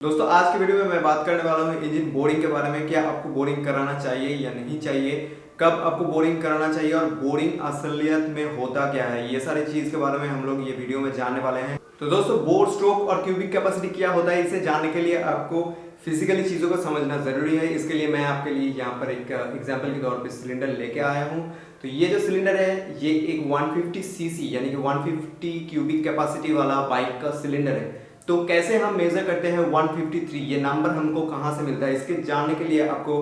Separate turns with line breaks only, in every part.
दोस्तों आज की वीडियो में मैं बात करने वाला हूँ इंजन बोरिंग के बारे में। क्या आपको बोरिंग कराना चाहिए या नहीं चाहिए, कब आपको बोरिंग कराना चाहिए और बोरिंग असलियत में होता क्या है, ये सारी चीज़ के बारे में हम लोग ये वीडियो में जानने वाले हैं। तो दोस्तों बोर स्ट्रोक और क्यूबिक कैपेसिटी क्या होता है, इसे जानने के लिए आपको फिजिकली चीज़ों को समझना ज़रूरी है। इसके लिए मैं आपके लिए यहाँ पर एक एग्जाम्पल के तौर पर सिलेंडर लेके आया हूँ। तो ये जो सिलेंडर है ये एक 150 सीसी यानी कि 150 क्यूबिक कैपेसिटी वाला बाइक का सिलेंडर है। तो कैसे हम मेजर करते हैं 153, ये नंबर हमको कहाँ से मिलता है, इसके जानने के लिए आपको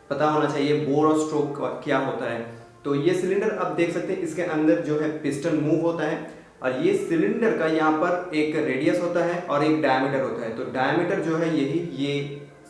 पता होना चाहिए बोर और स्ट्रोक क्या होता है। तो ये सिलेंडर आप देख सकते हैं, इसके अंदर जो है पिस्टन मूव होता है और ये सिलेंडर का यहाँ पर एक रेडियस होता है और एक डायमीटर होता है। तो डायमीटर जो है यही ये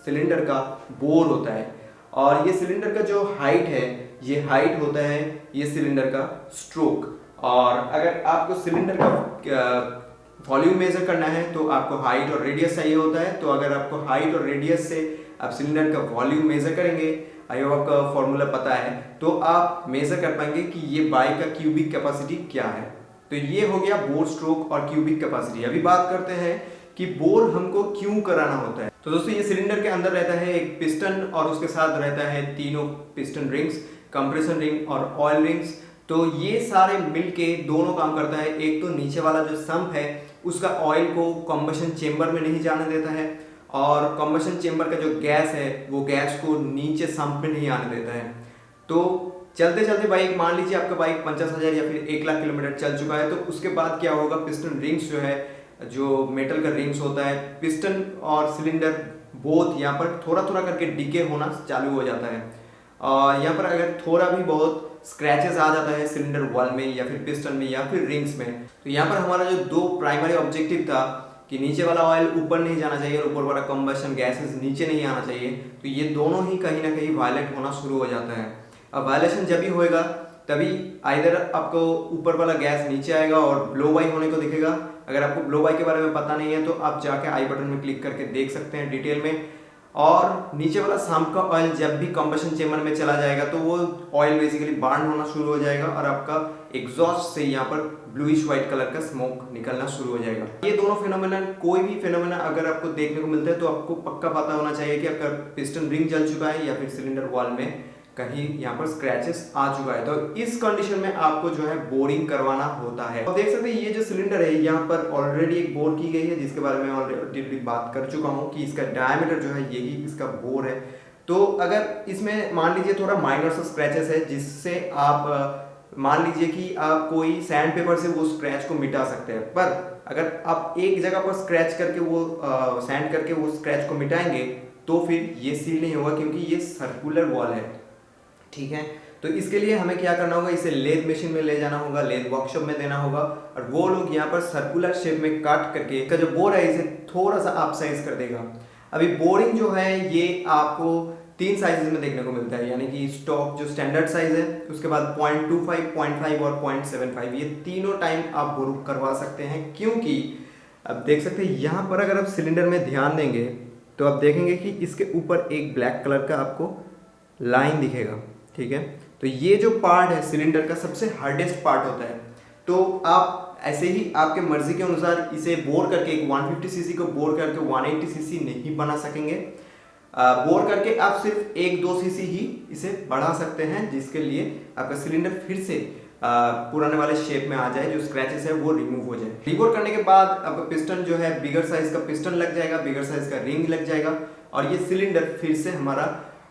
सिलेंडर का बोर होता है और ये सिलेंडर का जो हाइट है ये हाइट होता है ये सिलेंडर का स्ट्रोक। और अगर आपको सिलेंडर का वॉल्यूम मेजर करना है तो आपको हाइट और रेडियस चाहिए होता है। तो अगर आपको हाइट और रेडियस से आप सिलेंडर का वॉल्यूम मेजर करेंगे, आई होप आपका फॉर्मूला पता है, तो आप मेजर कर पाएंगे कि ये बाइक का क्यूबिक कैपेसिटी क्या है। तो ये हो गया बोर, स्ट्रोक और क्यूबिक कैपेसिटी। अभी बात करते हैं कि बोर हमको क्यों कराना होता है। तो दोस्तों ये सिलेंडर के अंदर रहता है एक पिस्टन और उसके साथ रहता है तीनों पिस्टन रिंग्स, कंप्रेशन रिंग और ऑयल रिंग्स। तो ये सारे मिलके दोनों काम करता है। एक तो नीचे वाला जो सम्प है उसका ऑयल को कम्बशन चेंबर में नहीं जाने देता है और कम्बशन चेंबर का जो गैस है वो गैस को नीचे सम्प में नहीं आने देता है। तो चलते चलते बाइक, मान लीजिए आपका बाइक 50,000 या फिर 1 लाख किलोमीटर चल चुका है, तो उसके बाद क्या होगा, पिस्टन रिंग्स जो है, जो मेटल का रिंग्स होता है, पिस्टन और सिलेंडर बोथ यहाँ पर थोड़ा थोड़ा करके डिके होना चालू हो जाता है। और यहाँ पर अगर थोड़ा भी बहुत स्क्रैचेस आ जाता है सिलेंडर वॉल में या फिर पिस्टन में या फिर रिंग्स में, तो यहाँ पर हमारा जो दो प्राइमरी ऑब्जेक्टिव था कि नीचे वाला ऑयल ऊपर नहीं जाना चाहिए और ऊपर वाला कंबशन गैसेस नीचे नहीं आना चाहिए, तो ये दोनों ही कहीं ना कहीं वायलेट होना शुरू हो जाता है। अब वायलेशन जब भी होएगा तभी आइदर आपको ऊपर वाला गैस नीचे आएगा और ब्लो बाई होने को दिखेगा। अगर आपको ब्लो बाई के बारे में पता नहीं है तो आप जाके आई बटन में क्लिक करके देख सकते हैं डिटेल में। और नीचे वाला सम्प का ऑयल जब भी कंबशन चेंबर में चला जाएगा तो वो ऑयल बेसिकली बर्न होना शुरू हो जाएगा और आपका एग्जॉस्ट से यहाँ पर ब्लूइश व्हाइट कलर का स्मोक निकलना शुरू हो जाएगा। ये दोनों फिनोमेना, कोई भी फिनोमेना अगर आपको देखने को मिलता है तो आपको पक्का पता होना चाहिए कि अगर पिस्टन रिंग जल चुका है या फिर सिलेंडर वॉल में कहीं यहाँ पर स्क्रैचेस आ चुका है। तो इस कंडीशन में आपको जो है बोरिंग करवाना होता है। और देख सकते हैं ये जो सिलेंडर है यहाँ पर ऑलरेडी एक बोर की गई है जिसके बारे में ऑलरेडी बात कर चुका हूँ कि इसका डायमीटर जो है यही इसका बोर है। तो अगर इसमें मान लीजिए थोड़ा माइनर सा स्क्रैचेस है जिससे आप मान लीजिए कि आप कोई सैंड पेपर से वो स्क्रैच को मिटा सकते हैं, पर अगर आप एक जगह पर स्क्रैच करके वो सैंड करके वो स्क्रैच को मिटाएंगे तो फिर ये सील नहीं होगा क्योंकि ये सर्कुलर वॉल है, ठीक है। तो इसके लिए हमें क्या करना होगा, इसे लेथ मशीन में ले जाना होगा, लेथ वर्कशॉप में देना होगा और वो लोग यहाँ पर सर्कुलर शेप में काट करके इसका जो बोर है इसे थोड़ा सा आप साइज कर देगा। अभी बोरिंग जो है ये आपको 3 साइजेस में देखने को मिलता है, यानी कि स्टॉक जो स्टैंडर्ड साइज है, उसके बाद 0.25, 0.5 और 0.75, ये तीनों टाइम आप बोर करवा सकते हैं। क्योंकि अब देख सकते हैं यहाँ पर अगर आप सिलेंडर में ध्यान देंगे तो आप देखेंगे कि इसके ऊपर एक ब्लैक कलर का आपको लाइन दिखेगा, ठीक है। तो ये जो पार्ट है सिलेंडर का सबसे हार्डेस्ट पार्ट होता है। तो आप ऐसे ही आपके मर्जी के अनुसार इसे बोर करके एक 150 सीसी को बोर करके 180 सीसी नहीं बना सकेंगे। बोर करके आप सिर्फ 1-2 सीसी ही इसे बढ़ा सकते हैं जिसके लिए आपका सिलेंडर फिर से पुराने वाले शेप में आ जाए, जो स्क्रैचेस है वो रिमूव हो जाए। रिबोर करने के बाद आपका पिस्टन जो है बिगर साइज का पिस्टन लग जाएगा, बिगर साइज का रिंग लग जाएगा और ये सिलेंडर फिर से हमारा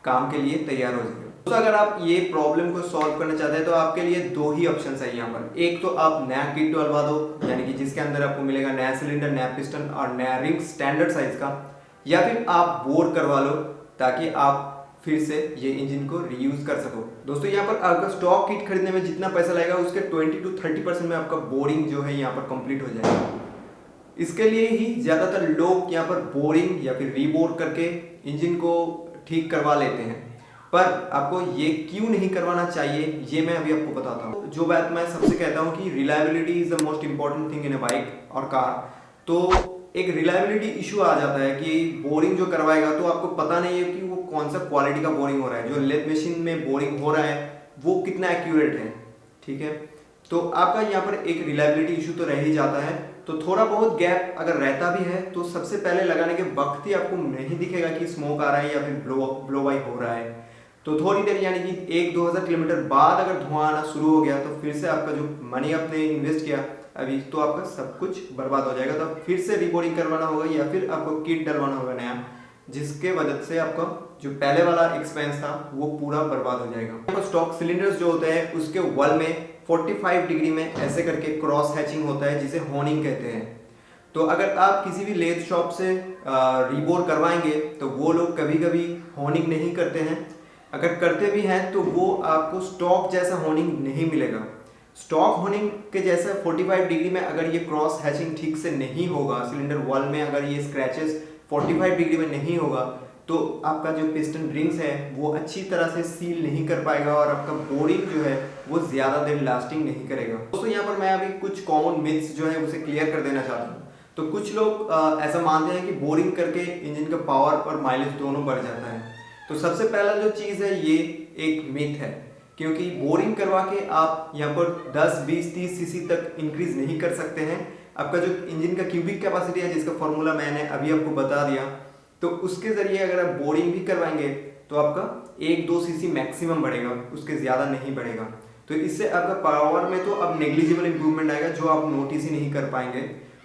काम के लिए तैयार हो जाएगा। तो अगर आप ये प्रॉब्लम को सॉल्व करना चाहते हैं तो आपके लिए 2 ही ऑप्शन है यहाँ पर। एक तो आप नया किट डलवा दो, यानी कि जिसके अंदर आपको मिलेगा नया सिलेंडर, नया पिस्टन और नया रिंग स्टैंडर्ड साइज का, या फिर आप बोर करवा लो ताकि आप फिर से ये इंजन को रीयूज कर सको। दोस्तों यहाँ पर आपका स्टॉक किट खरीदने में जितना पैसा लगेगा उसके 20 to 30% में आपका बोरिंग जो है यहाँ पर कंप्लीट हो जाएगा। इसके लिए ही ज्यादातर लोग यहाँ पर बोरिंग या फिर रीबोर करके इंजन को ठीक करवा लेते हैं, पर आपको ये क्यों नहीं करवाना चाहिए ये मैं अभी आपको बताता हूँ। जो बात मैं सबसे कहता हूँ कि reliability is the most important thing in A bike और कार। तो एक रिलायबिलिटी इशू आ जाता है कि बोरिंग जो करवाएगा तो आपको पता नहीं है कि वो कौन सा क्वालिटी का बोरिंग हो रहा है, जो लेथ मशीन में बोरिंग हो रहा है वो कितना एक्यूरेट है, ठीक है। तो आपका यहाँ पर एक रिलायबिलिटी इशू तो रह ही जाता है। तो थोड़ा बहुत गैप अगर रहता भी है तो सबसे पहले लगाने के वक्त ही आपको नहीं दिखेगा कि स्मोक आ रहा है या फिर ब्लो बाई हो रहा है। तो थोड़ी देर यानी कि 1-2 हज़ार किलोमीटर बाद अगर धुआं आना शुरू हो गया तो फिर से आपका जो मनी आपने इन्वेस्ट किया अभी तो आपका सब कुछ बर्बाद हो जाएगा। तो फिर से रिबोरिंग करवाना होगा या फिर आपको किट डलवाना होगा नया, जिसके वजह से आपका जो पहले वाला एक्सपेंस था वो पूरा बर्बाद हो जाएगा। स्टॉक सिलेंडर्स जो होते हैं उसके वॉल में 45 डिग्री में ऐसे करके क्रॉस हैचिंग होता है जिसे होनिंग कहते हैं। तो अगर आप किसी भी लेथ शॉप से रीबोर करवाएंगे तो वो लोग कभी कभी होनिंग नहीं करते हैं, अगर करते भी हैं तो वो आपको स्टॉक जैसा होनिंग नहीं मिलेगा। स्टॉक होनिंग के जैसा 45 डिग्री में अगर ये क्रॉस हैचिंग ठीक से नहीं होगा, सिलेंडर वॉल में अगर ये स्क्रैचेस 45 डिग्री में नहीं होगा तो आपका जो पिस्टन रिंग्स है वो अच्छी तरह से सील नहीं कर पाएगा और आपका बोरिंग जो है वो ज़्यादा देर लास्टिंग नहीं करेगा। दोस्तों यहाँ पर मैं अभी कुछ कॉमन मिथ्स जो है उसे क्लियर कर देना चाहता हूँ। तो कुछ लोग ऐसा मानते हैं कि बोरिंग करके इंजन का पावर और माइलेज दोनों बढ़ जाता है। तो सबसे पहला जो चीज़ है ये एक मिथ है, क्योंकि बोरिंग करवा के आप यहाँ पर 10, 20, 30 सीसी तक इंक्रीज नहीं कर सकते हैं। आपका जो इंजन का क्यूबिक कैपेसिटी है जिसका फॉर्मूला मैंने अभी आपको बता दिया, तो उसके जरिए अगर आप बोरिंग भी करवाएंगे तो आपका 1-2 सीसी मैक्सिमम बढ़ेगा, उसके ज़्यादा नहीं बढ़ेगा। तो इससे आपका पावर में तो अब नेग्लिजिबल इंप्रूवमेंट आएगा जो आप नोटिस ही नहीं कर पाएंगे।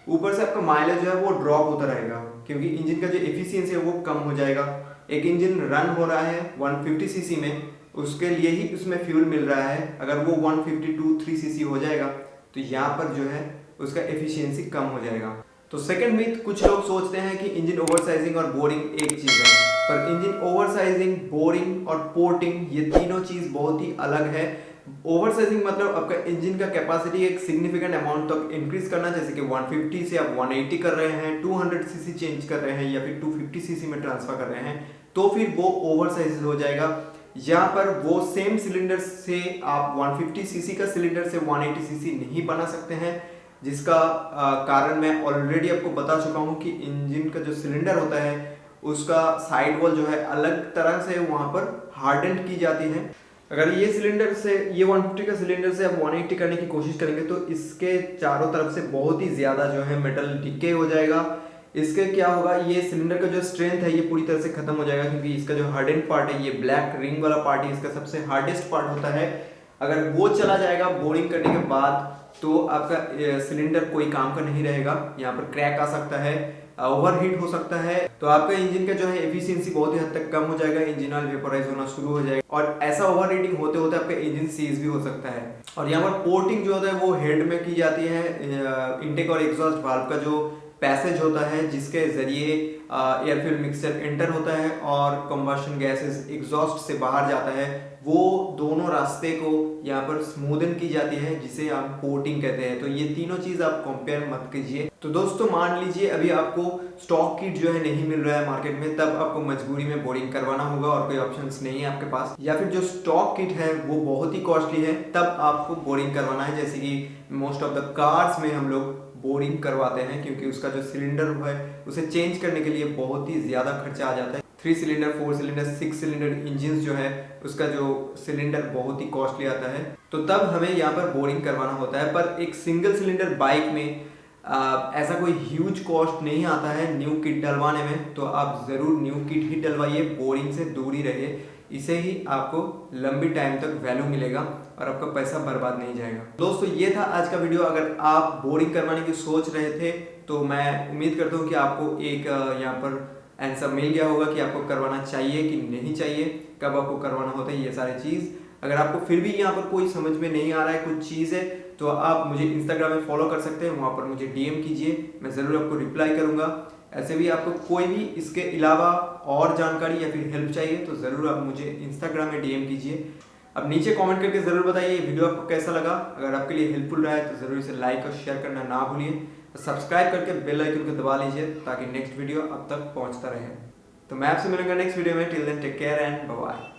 ऊपर से आपका माइलेज जो है वो ड्रॉप होता रहेगा क्योंकि इंजन का जो एफिशिएंसी है वो कम हो जाएगा। एक इंजन रन हो रहा है 150 सीसी में, उसके लिए ही उसमें फ्यूल मिल रहा है, अगर वो 152-3 सीसी हो जाएगा तो यहाँ पर जो है उसका एफिशिएंसी कम हो जाएगा। तो सेकंड मिथ, कुछ लोग सोचते हैं कि इंजन ओवरसाइजिंग और बोरिंग एक चीज़ है, पर इंजन ओवरसाइजिंग, बोरिंग और पोर्टिंग ये तीनों चीज़ बहुत ही अलग है। ओवरसाइजिंग मतलब आपका इंजन का कैपेसिटी एक सिग्निफिकेंट अमाउंट तक इंक्रीज करना, जैसे कि 150 से आप 180 कर रहे हैं, 200 सीसी चेंज कर रहे हैं या फिर 250 सीसी में ट्रांसफर कर रहे हैं, तो फिर वो ओवरसाइज हो जाएगा। यहाँ पर वो सेम सिलेंडर से आप 150 सीसी का सिलेंडर से 180 सीसी नहीं बना सकते हैं, जिसका कारण मैं ऑलरेडी आपको बता चुका हूँ कि इंजन का जो सिलेंडर होता है उसका साइड वॉल जो है अलग तरह से वहाँ पर हार्डेंड की जाती है। अगर ये सिलेंडर से, ये 150 का सिलेंडर से आप 180 करने की कोशिश करेंगे तो इसके चारों तरफ से बहुत ही ज़्यादा जो है मेटल डिके हो जाएगा। इसके क्या होगा, ये सिलेंडर का जो स्ट्रेंथ है ये पूरी तरह से खत्म हो जाएगा, क्योंकि इसका जो हार्डेंड पार्ट है, ये ब्लैक रिंग वाला पार्ट है, इसका सबसे हार्डेस्ट पार्ट होता है। अगर वो चला जाएगा बोरिंग करने के बाद तो आपका सिलेंडर कोई काम का नहीं रहेगा, यहाँ पर क्रैक आ सकता है, ओवरहीट हो सकता है, तो आपका इंजन का जो है एफिशिएंसी बहुत ही हद तक कम हो जाएगा, इंजन ऑयल वेपोराइज होना शुरू हो जाएगा और ऐसा ओवरहीटिंग होते होते आपका इंजन सीज भी हो सकता है। और यहाँ पर पोर्टिंग जो होता है वो हेड में की जाती है। इनटेक और एग्जॉस्ट वाल्व का जो पैसेज होता है जिसके जरिए एयर फ्यूल मिक्सचर एंटर होता है और कंबशन गैसेस एग्जॉस्ट से बाहर जाता है, वो दोनों रास्ते को यहाँ पर स्मूदन की जाती है जिसे आप पोर्टिंग कहते हैं। तो ये तीनों चीज आप कंपेयर मत कीजिए। तो दोस्तों मान लीजिए अभी आपको स्टॉक किट जो है नहीं मिल रहा है मार्केट में, तब आपको मजबूरी में बोरिंग करवाना होगा और कोई ऑप्शंस नहीं है आपके पास, या फिर जो स्टॉक किट है वो बहुत ही कॉस्टली है तब आपको बोरिंग करवाना है। जैसे कि मोस्ट ऑफ द कार्स में हम लोग बोरिंग करवाते हैं क्योंकि उसका जो सिलेंडर है उसे चेंज करने के लिए बहुत ही ज़्यादा खर्चा आ जाता है। 3 सिलेंडर, 4 सिलेंडर, 6 सिलेंडर इंजन जो है उसका जो सिलेंडर बहुत ही कॉस्टली आता है, तो तब हमें यहाँ पर बोरिंग करवाना होता है। पर एक सिंगल सिलेंडर बाइक में ऐसा कोई ह्यूज कॉस्ट नहीं आता है न्यू किट डलवाने में, तो आप ज़रूर न्यू किट ही डलवाइए, बोरिंग से दूर ही रहिए, इसे ही आपको लंबी टाइम तक वैल्यू मिलेगा और आपका पैसा बर्बाद नहीं जाएगा। दोस्तों ये था आज का वीडियो। अगर आप बोरिंग करवाने की सोच रहे थे तो मैं उम्मीद करता हूँ कि आपको एक यहाँ पर आंसर मिल गया होगा कि आपको करवाना चाहिए कि नहीं चाहिए, कब आपको करवाना होता है, ये सारी चीज़। अगर आपको फिर भी यहाँ पर कोई समझ में नहीं आ रहा है कुछ चीज़ है तो आप मुझे इंस्टाग्राम में फॉलो कर सकते हैं, वहाँ पर मुझे DM कीजिए, मैं ज़रूर आपको रिप्लाई करूँगा। ऐसे भी आपको कोई भी इसके अलावा और जानकारी या फिर हेल्प चाहिए तो ज़रूर आप मुझे इंस्टाग्राम में DM कीजिए। अब नीचे कमेंट करके ज़रूर बताइए ये वीडियो आपको कैसा लगा। अगर आपके लिए हेल्पफुल रहा है तो ज़रूर इसे लाइक और शेयर करना ना भूलिए, सब्सक्राइब करके बेल आइकन को दबा लीजिए ताकि नेक्स्ट वीडियो अब तक पहुंचता रहे। तो मैं आपसे मिलूंगा नेक्स्ट वीडियो में। Till then take care and bye bye.